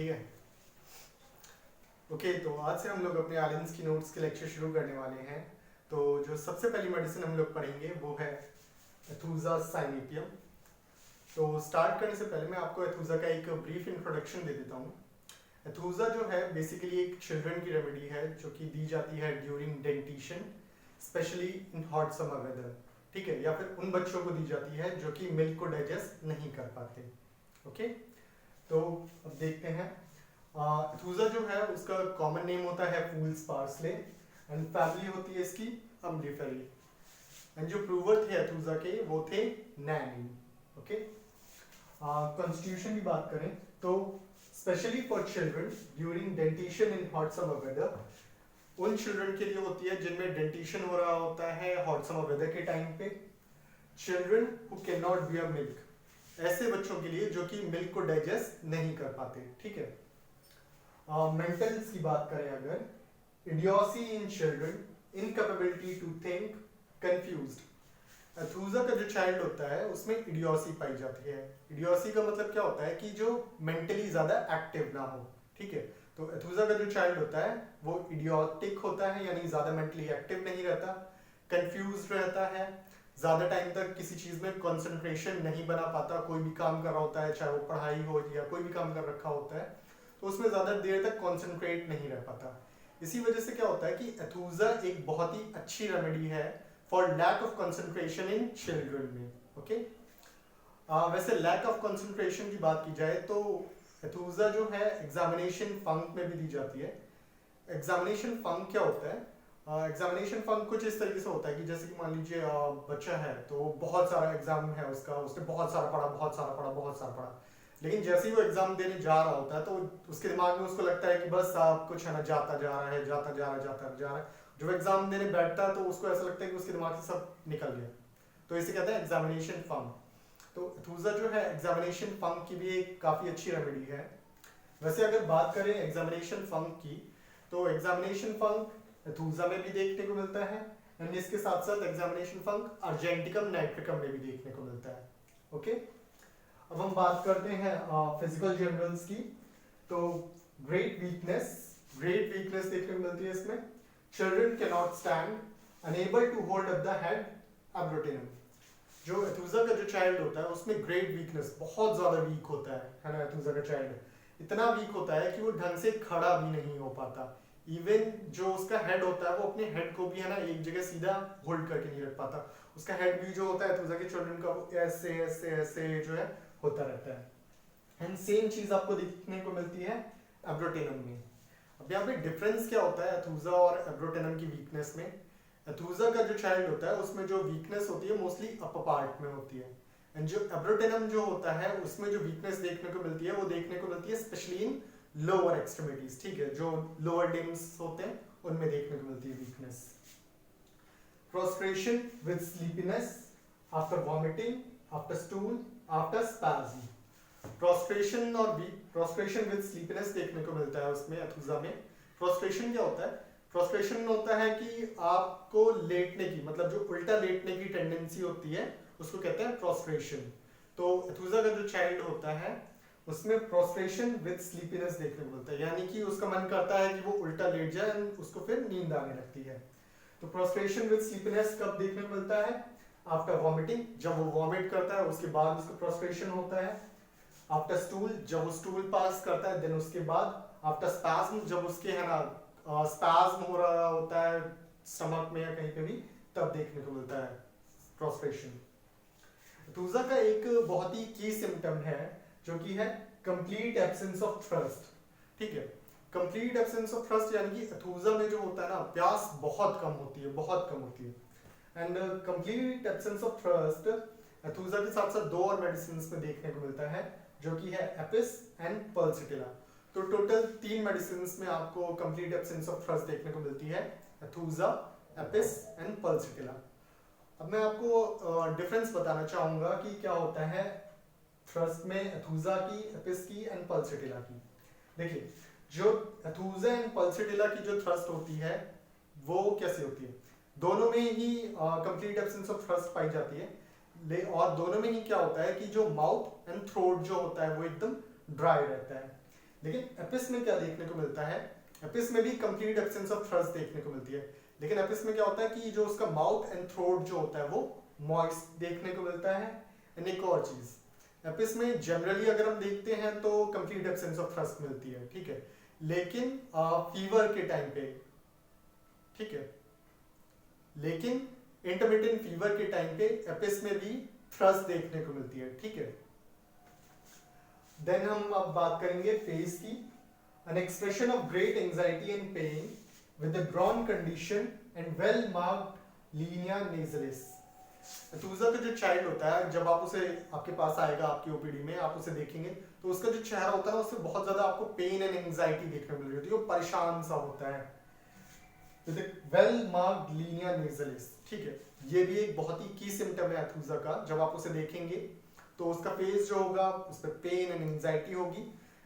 ठीक है। ओके, तो आज से हम लोग अपने आलिन्स की नोट्स के लेक्चर शुरू करने वाले हैं। तो जो सबसे पहली मेडिसिन हम लोग पढ़ेंगे वो है एथुसा साइनेटियम। तो स्टार्ट करने से पहले मैं आपको एथुसा का एक ब्रीफ इंट्रोडक्शन दे देता हूँ। एथुसा जो है बेसिकली एक चिल्ड्रन की रेमेडी है जो कि दी जाती है during dentition, specially in hot summer weather, ठीक है, या फिर उन बच्चों को दी जाती है जो कि मिल्क को डाइजेस्ट नहीं कर पाते। ओके, तो अब देखते हैं। एथुसा जो है उसका कॉमन नेम होता है फूल्स पार्सले एंड फैमिली होती है इसकी अम्बलीफेरी। एंड जो प्रूवर थे एथुसा के वो थे नैनी। ओके, कॉन्स्टिट्यूशन की बात करें तो specially for children during dentition in hot summer weather, उन चिल्ड्रन के लिए होती है जिनमें डेंटिशन हो रहा होता है हॉट समर वेदर के टाइम पे। Children who can not bear milk, ऐसे बच्चों के लिए जो कि मिल्क को डाइजेस्ट नहीं कर पाते, ठीक है। मेंटल्स की बात करें अगर, idiocy in children, incapability to think, confused. Aethusa का जो चाइल्ड होता है उसमें इडियोसी पाई जाती है। इडियोसी का मतलब क्या होता है कि जो मेंटली ज्यादा एक्टिव ना हो, ठीक है। तो एथुसा का जो चाइल्ड होता है वो इडियोटिक होता है, यानी ज्यादा मेंटली एक्टिव नहीं रहता, कंफ्यूज रहता है, ज्यादा टाइम तक किसी चीज में कंसंट्रेशन नहीं बना पाता। कोई भी काम कर रहा होता है, चाहे वो पढ़ाई हो या कोई भी काम कर रखा होता है, तो उसमें ज्यादा देर तक कंसंट्रेट नहीं रह पाता। इसी वजह से क्या होता है कि एथुसा एक बहुत ही अच्छी रेमेडी है for lack of concentration in children में। ओके, वैसे लैक ऑफ कंसंट्रेशन की बात की जाए तो एथुसा जो है एग्जामिनेशन फंक में भी दी जाती है। एग्जामिनेशन फंक क्या होता है? एग्जामिनेशन फंक कुछ इस तरीके से होता है कि जैसे कि मान लीजिए बच्चा है तो बहुत सारा एग्जाम है उसका, उसने बहुत सारा पढ़ा, बहुत सारा पढ़ा, बहुत सारा पढ़ा, लेकिन जैसे ही वो एग्जाम देने जा रहा होता है तो उसके दिमाग में उसको लगता है कि बस आप कुछ है ना जाता जा रहा है, जाता जा रहा है, जाता जा रहा है। जब एग्जाम देने बैठता है तो उसको ऐसा लगता है कि उसके दिमाग से सब निकल गया, तो इसे कहते हैं एग्जामिनेशन फंक। तो एथुसा जो है एग्जामिनेशन फंक की भी एक काफी अच्छी रेमेडी है। वैसे अगर बात करें एग्जामिनेशन फंक की तो एग्जामिनेशन फंक एथुसा में भी देखने को मिलता है एंड इसके साथ साथ एग्जामिनेशन फंक अर्जेंटिकम नाइट्रिकम में भी देखने को मिलता है। ओके, अब हम बात करते हैं फिजिकल जनरल्स की। तो ग्रेट वीकनेस देखने को मिलती है इसमें। Children can not stand, unable to hold up the head, Abrotanum. जो एथुसा का जो चाइल्ड होता है उसमें ग्रेट वीकनेस, बहुत ज्यादा वीक होता है ना। एथुसा का चाइल्ड इतना वीक होता है कि वो ढंग से खड़ा भी नहीं हो पाता। इवन जो उसका हेड होता है वो अपने हेड को भी है ना एक जगह सीधा होल्ड करके नहीं रख पाता। उसका हेड भी जो होता है एथुसा के चिल्ड्रन का वो ऐसे ऐसे ऐसे जो है होता रहता है। एंड सेम चीज आपको देखने को मिलती है एब्रोटिनम में। अब यहाँ पे डिफरेंस क्या होता है एथुसा और एब्रोटिनम की वीकनेस में? एथुसा का जो चाइल्ड होता है उसमें जो वीकनेस होती है मोस्टली अपर पार्ट में होती है, एंड जो एब्रोटिनम जो होता है उसमें जो वीकनेस देखने को मिलती है वो देखने को मिलती है स्पेशली इन लोअर एक्सट्रीमिटीज, ठीक है। जो लोअर लिम्स होते हैं उनमें देखने को मिलती है weakness. Prostration with sleepiness after vomiting, after stool, after spasm. Prostration with sleepiness देखने को मिलता है उसमें एथुसा में। प्रोस्ट्रेशन क्या होता है? प्रोस्ट्रेशन होता है कि आपको लेटने की, मतलब जो उल्टा लेटने की टेंडेंसी होती है उसको कहते हैं प्रोस्ट्रेशन। तो एथुसा का जो चाइल्ड होता है उसमें प्रोस्ट्रेशन विद स्लीपीनेस देखने को मिलता है, यानी कि उसका मन करता है कि वो उल्टा लेट जाए और उसको फिर नींद आने लगती है। तो प्रोस्ट्रेशन विद स्लीपीनेस कब देखने को मिलता है? आफ्टर वॉमिटिंग, जब वो वॉमिट करता है उसके बाद उसको प्रोस्ट्रेशन होता है। आफ्टर स्टूल, जब वो स्टूल पास करता है देन उसके बाद। आफ्टर स्पैज्म, जब उसके है ना स्पैज्म हो रहा होता है स्टमक में या कहीं पे भी, तब देखने को मिलता है प्रोस्ट्रेशन। एथुसा का एक बहुत ही की सिम्टम है जो कि है कंप्लीट एब्सेंस ऑफ थ्रस्ट, ठीक है। कंप्लीट एब्सेंस ऑफ थ्रस्ट यानी कि एथुसा में जो होता है ना प्यास बहुत कम होती है, बहुत कम होती है। And complete absence of thirst Aethusa के साथ साथ दो और मेडिसिन में देखने को मिलता है जो कि है एपिस एंड पल्सिटिला। तो टोटल 3 मेडिसिन में आपको कंप्लीट एब्सेंस ऑफ थ्रस्ट देखने को मिलती है, एथुसा, एपिस एंड पल्सिटिला। अब मैं आपको डिफरेंस बताना चाहूंगा कि क्या होता है थ्रस्ट में एथुसा की, एपिस की एंड पल्सिटिला की। देखिए, जो एथुसा एंड पल्सिटिला की जो थ्रस्ट होती है वो कैसी होती है? दोनों में ही कंप्लीट एब्सेंस ऑफ थ्रस्ट पाई जाती है, और दोनों में ही क्या होता है कि जो माउथ एंड थ्रोट जो होता है वो एकदम ड्राई रहता है। लेकिन एपिस में क्या देखने को मिलता है, एपिस में भी कंप्लीट एब्सेंस ऑफ थ्रस्ट देखने को मिलती है, लेकिन एपिस में क्या होता है कि जो उसका माउथ एंड थ्रोट जो होता है वो मॉइस्ट देखने को मिलता है। एंड एक और चीज, एपिस में जनरली अगर हम देखते हैं तो कंप्लीट एब्सेंस ऑफ थ्रस्ट मिलती है, ठीक है, लेकिन फीवर के टाइम पे, ठीक है, लेकिन इंटरमिटेंट फीवर के टाइम पे एपिस में भी थ्रस्ट देखने को मिलती है, ठीक है। देन हम अब बात करेंगे फेस की। An expression of great anxiety and pain with a drawn condition and well marked linea nasalis. एथुसा का जो चाइल्ड होता है, जब आप उसे आपके पास आएगा आपकी ओपीडी में, आप उसे देखेंगे तो उसका जो चेहरा होता है उसमें बहुत ज्यादा आपको पेन एंड एंजाइटी देखने को मिल रही होती है, वो परेशान सा होता है। विद वेल मार्क्ड लीनिया नेजलिस, ठीक है, ये भी एक बहुत ही की सिम्टम है एथुसा का। जब आप उसे देखेंगे तो उसका फेस जो होगा उस पर पेन एंड एंजाइटी होगी,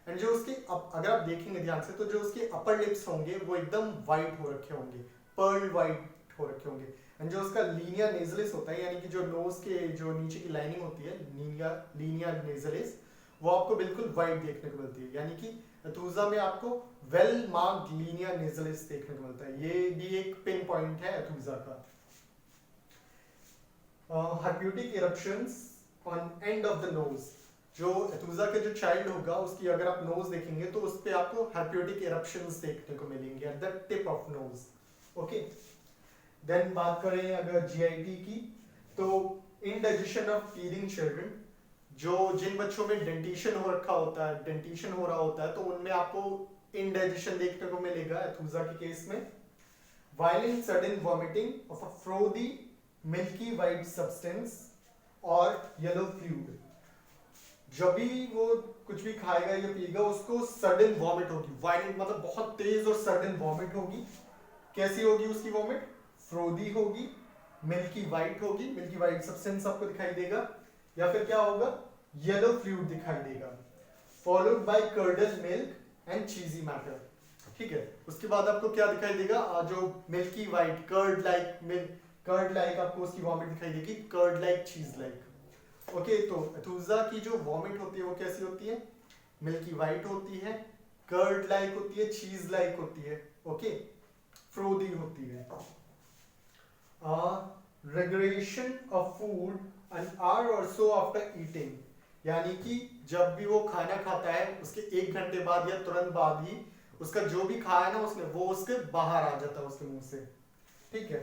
एंड जो उसके अगर आप देखेंगे ध्यान से तो जो उसके अपर लिप्स होंगे वो एकदम वाइट हो रखे होंगे, पर्ल वाइट हो रखे होंगे, एंड जो उसका लीनिया नेजलिस होता है यानी कि जो नोज के जो नीचे की लाइनिंग होती है लीनिया नेजलिस, वो आपको बिल्कुल वाइट देखने को मिलती है, यानी कि एथुसा में आपको वेल मार्क्ड लीनिया नेजलिस देखने को मिलता है। ये भी एक पिन पॉइंट है एथुसा का। Herpetic eruptions on end of the nose, जो एथुसा का जो चाइल्ड होगा उसकी अगर आप नोज देखेंगे तो उस पे आपको हार्प्यूटिक इरप्शंस देखने को मिलेंगे at the tip of nose, okay. Then बात करें अगर जीआईटी की, तो इनडाइजेशन ऑफ फीडिंग चिल्ड्रन, जो जिन बच्चों में डेंटिशन हो रखा होता है, डेंटिशन हो रहा होता है, तो उनमें आपको इनडाइजेशन देखने को मिलेगा एथुसा के केस में। Violent sudden vomiting of a frothy milky white substance और येलो फ्लूइड, जब भी वो कुछ भी खाएगा या पिएगा उसको सडन वॉमिट होगी, वायलेंट मतलब बहुत तेज और सडन वॉमिट होगी। कैसी होगी उसकी वॉमिट? फ्रोदी होगी, मिल्की वाइट होगी, मिल्की वाइट सब्सटेंस आपको दिखाई देगा, या फिर क्या होगा, येलो फ्लूइड दिखाई देगा, followed by curdled milk and cheesy matter, ठीक है। उसके बाद आपको क्या दिखाई देगा, जो मिल्की वाइट कर्ड लाइक आपको उसकी वॉमिट दिखाई देगी, कर्ड लाइक चीज लाइक, ओके। तो एथुसा की जो वॉमिट होती है वो कैसी होती है, मिल्की वाइट होती है, कर्ड लाइक होती है, चीज लाइक होती है, ओके, फ्रोदी होती है। Regulation of food an hour और सो आफ्टर ईटिंग, यानी कि जब भी वो खाना खाता है उसके 1 घंटे बाद या तुरंत बाद ही उसका जो भी खाया ना उसने वो उसके बाहर आ जाता है उसके मुंह से, ठीक है।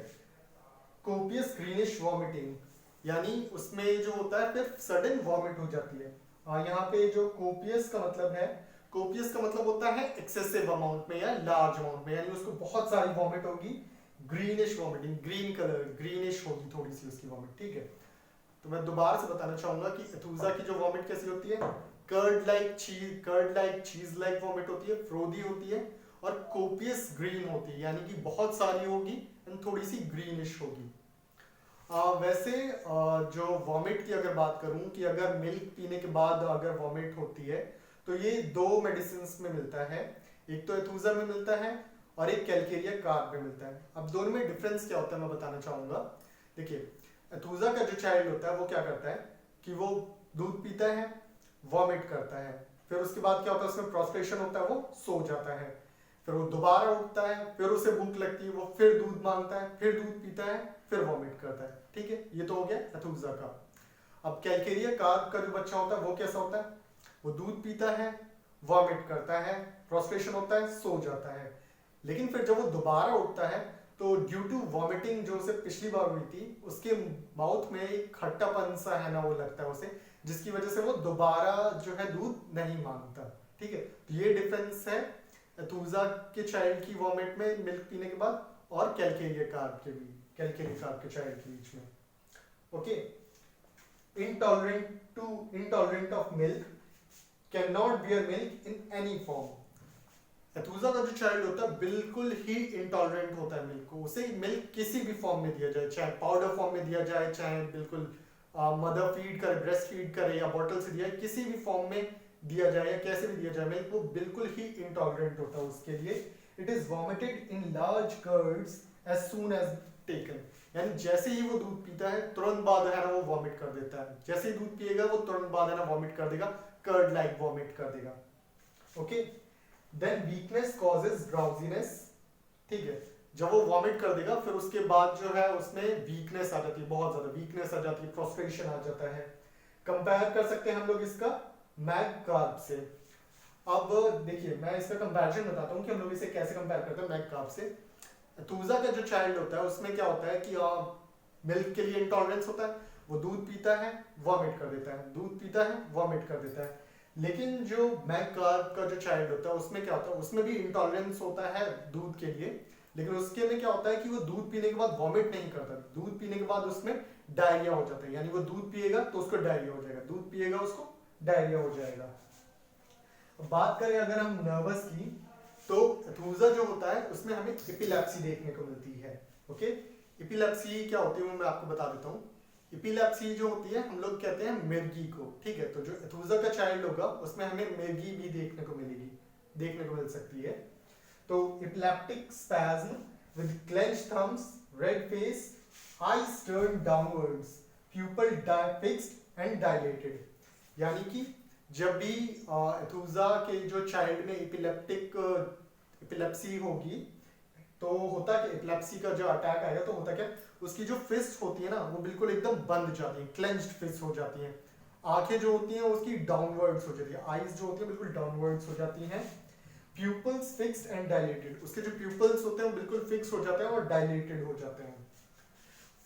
कोपियस ग्रीनिश वॉमिटिंग, यानी उसमें जो होता है फिर सडन वॉमिट हो जाती है। यहाँ पे जो कोपियस का मतलब है, कोपियस का मतलब होता है एक्सेसिव अमाउंट में या लार्ज अमाउंट में, यानी उसको बहुत सारी वॉमिट होगी। Greenish vomiting, green colour, greenish होगी थोड़ी सी उसकी वॉमिट, ठीक है। तो मैं दोबारा से बताना चाहूंगा कि एथुसा की जो वॉमिट कैसी होती है, कर्ड लाइक चीज लाइक वॉमिट होती है, फ्रोदी होती है और कोपियस ग्रीन होती है, यानी कि बहुत सारी होगी एंड थोड़ी सी ग्रीनिश होगी। वैसे जो वॉमिट की अगर बात करूं कि अगर मिल्क पीने के बाद अगर वॉमिट होती है तो ये 2 मेडिसिन में मिलता है, एक तो एथुसा में मिलता है और एक कैलकेरिया कार्प में मिलता है। अब दोनों में डिफरेंस क्या होता है मैं बताना चाहूंगा। देखिए, एथुसा का जो चाइल्ड होता है वो क्या करता है कि वो दूध पीता है, वॉमिट करता है, फिर उसके बाद क्या होता है उसमें प्रोस्ट्रेशन होता है, वो सो जाता है, फिर वो दोबारा उठता है, फिर उसे भूख लगती है, वो फिर दूध मांगता है, फिर दूध पीता है, फिर वॉमिट करता है, ठीक है। ये तो हो गया एथुसा का। अब कैलकेरिया कार्प का जो बच्चा होता है वो कैसा होता है, वो दूध पीता है, वॉमिट करता है, प्रोस्ट्रेशन होता है, सो जाता है, लेकिन फिर जब वो दोबारा उठता है तो ड्यू टू वॉमिटिंग जो उसे पिछली बार हुई थी उसके माउथ में एक खट्टापन सा है ना वो लगता है उसे, जिसकी वजह से वो दोबारा जो है दूध नहीं मांगता, ठीक है। तो ये डिफरेंस है एथुसा के चाइल्ड की वॉमिट में मिल्क पीने के बाद और कैलकेरिया कार्प के चाइल्ड के बीच में, okay. Intolerant of milk can not bear milk in any form. Aethusa का जो चाइल्ड होता है बिल्कुल ही इंटॉलरेंट होता है मिल्क को, उसे मिल्क किसी भी फॉर्म में दिया जाए, चाहे पाउडर फॉर्म में दिया जाए, चाहे बिल्कुल मदर फीड करे, ब्रेस्ट फीड करे या बॉटल से दिया, किसी भी फॉर्म में दिया जाए या कैसे भी दिया जाए मिल्क, वो बिल्कुल ही इंटॉलरेंट होता है उसके लिए। It is vomited in large curds as soon as taken, यानी जैसे ही वो दूध पीता है तुरंत बाद है ना वो वॉमिट कर देता है, जैसे ही दूध पिएगा वो तुरंत बाद है ना वॉमिट कर देगा, कर्ड लाइक वॉमिट कर देगा, okay. Then weakness causes drowsiness, ठीक है, जब वो वॉमिट कर देगा फिर उसके बाद जो है उसमें वीकनेस आ जाती है, बहुत ज्यादा वीकनेस आ जाती है, फ्रस्ट्रेशन आ जाता है। कंपेयर कर सकते हैं हम लोग इसका मैग कार्ब से। अब देखिए मैं इसका कंपैरिजन बताता हूँ कि हम लोग इसे कैसे कंपेयर करते हैं मैग कार्ब से। एथुसा का जो चाइल्ड होता है उसमें क्या होता है कि मिल्क के लिए इंटॉलरेंस होता है, वो दूध पीता है वॉमिट कर देता है, दूध पीता है वॉमिट कर देता है। लेकिन जो मैग कार्ब का जो चाइल्ड होता है उसमें क्या होता है, उसमें भी इंटॉलरेंस होता है दूध के लिए, लेकिन उसके में क्या होता है कि वो दूध पीने के बाद वॉमिट नहीं करता, दूध पीने के बाद उसमें डायरिया हो जाता है, यानी वो दूध पिएगा तो उसको डायरिया हो जाएगा, दूध पिएगा उसको डायरिया हो जाएगा। अब बात करें अगर हम नर्वस की, तो एथुसा जो होता है उसमें हमें एपिलेप्सी देखने को मिलती है। ओके, एपिलेप्सी क्या होती है वो मैं आपको बता देता हूँ। एपिलेप्सी जो होती है हम लोग कहते हैं मिर्गी को, ठीक है, तो जो एथुसा का चाइल्ड होगा उसमें हमें मिर्गी भी देखने को मिलेगी, देखने को मिल सकती है। तो epileptic spasm with clenched thumbs, red face, eyes turned downwards, pupil fixed and dilated, यानी कि जब भी एथुसा के जो चाइल्ड में एपिलेप्सी होगी तो होता क्या, एपिलेप्सी का जो अटैक आएगा तो होता क्या, उसकी जो फिस्ट होती है ना वो बिल्कुल एकदम बंद जाती है, क्लेंच्ड फिस्ट हो जाती हैं, आंखें जो होती हैं उसकी डाउनवर्ड्स हो जाती है, आईज जो होती है बिल्कुल डाउनवर्ड्स हो जाती हैं, प्यूपल्स फिक्स्ड एंड डायलेटेड, उसके जो प्यूपल्स होते हैं वो बिल्कुल फिक्स हो जाते हैं और डायलेटेड हो जाते हैं।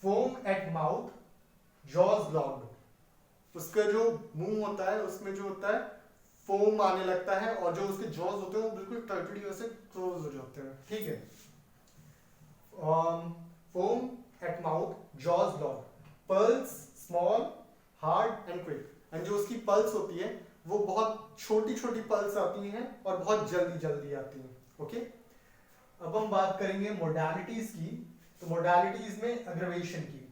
Foam at mouth, jaws locked, उसका जो मुंह होता है उसमें जो होता है फोम आने लगता है और जो उसके जॉज होते हैं वो बिल्कुल टाइटली वैसे क्लोज हो जाते हैं, ठीक है। Foam at mouth, jaws locked, pulse small, hard and quick, and जो उसकी पल्स होती है वो बहुत छोटी छोटी पल्स आती हैं और बहुत जल्दी जल्दी आती हैं। ओके, अब हम बात करेंगे मोडालिटीज की। तो मोडालिटीज में एग्रवेशन की,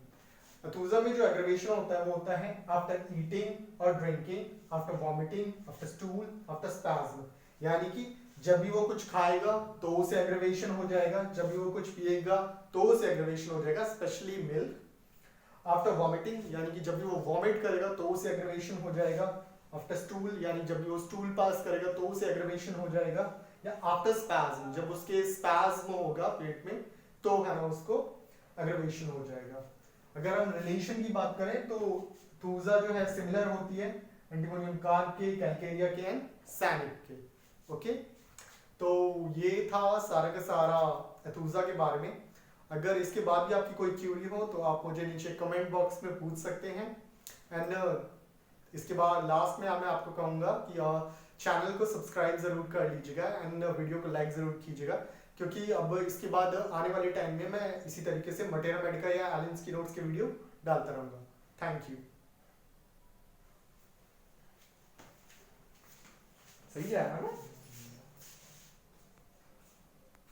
एथुसा में जो एग्रवेशन होता है वो होता है आफ्टर ईटिंग और drinking, after vomiting, after stool, after spasm, यानी कि जब भी वो कुछ खाएगा तो उसे एग्रवेशन हो जाएगा, जब भी वो कुछ पिएगा तो उसे एग्रवेशन हो जाएगा, स्पेशली मिल्क। आफ्टर वॉमिटिंग, यानी कि जब भी वो वॉमिट करेगा तो उसे एग्रवेशन हो जाएगा। आफ्टर स्टूल, यानी जब भी वो स्टूल पास करेगा तो उसे एग्रवेशन हो जाएगा। या आफ्टर स्पैज्म, जब उसके स्पैज्म होगा पेट में तो है ना उसको एग्रवेशन हो जाएगा। अगर हम रिलेशन की बात करें तो एथुसा जो है सिमिलर होती है एंटिमोनियम कार्ब के, कैलकेरिया के एंड सैनिक के। ओके, तो ये था सारा का सारा एथुसा के बारे में। अगर इसके बाद भी आपकी कोई क्यूरी हो तो आप मुझे नीचे कमेंट बॉक्स में पूछ सकते हैं। एंड इसके बाद लास्ट में मैं आपको कहूँगा कि चैनल को सब्सक्राइब जरूर कर लीजिएगा एंड वीडियो को लाइक जरूर कीजिएगा, क्योंकि अब इसके बाद आने वाले टाइम में मैं इसी तरीके से मटेरा मेडिका या एलिन्स की नोट्स के वीडियो डालता रहूँगा। Thank you. सही है ना?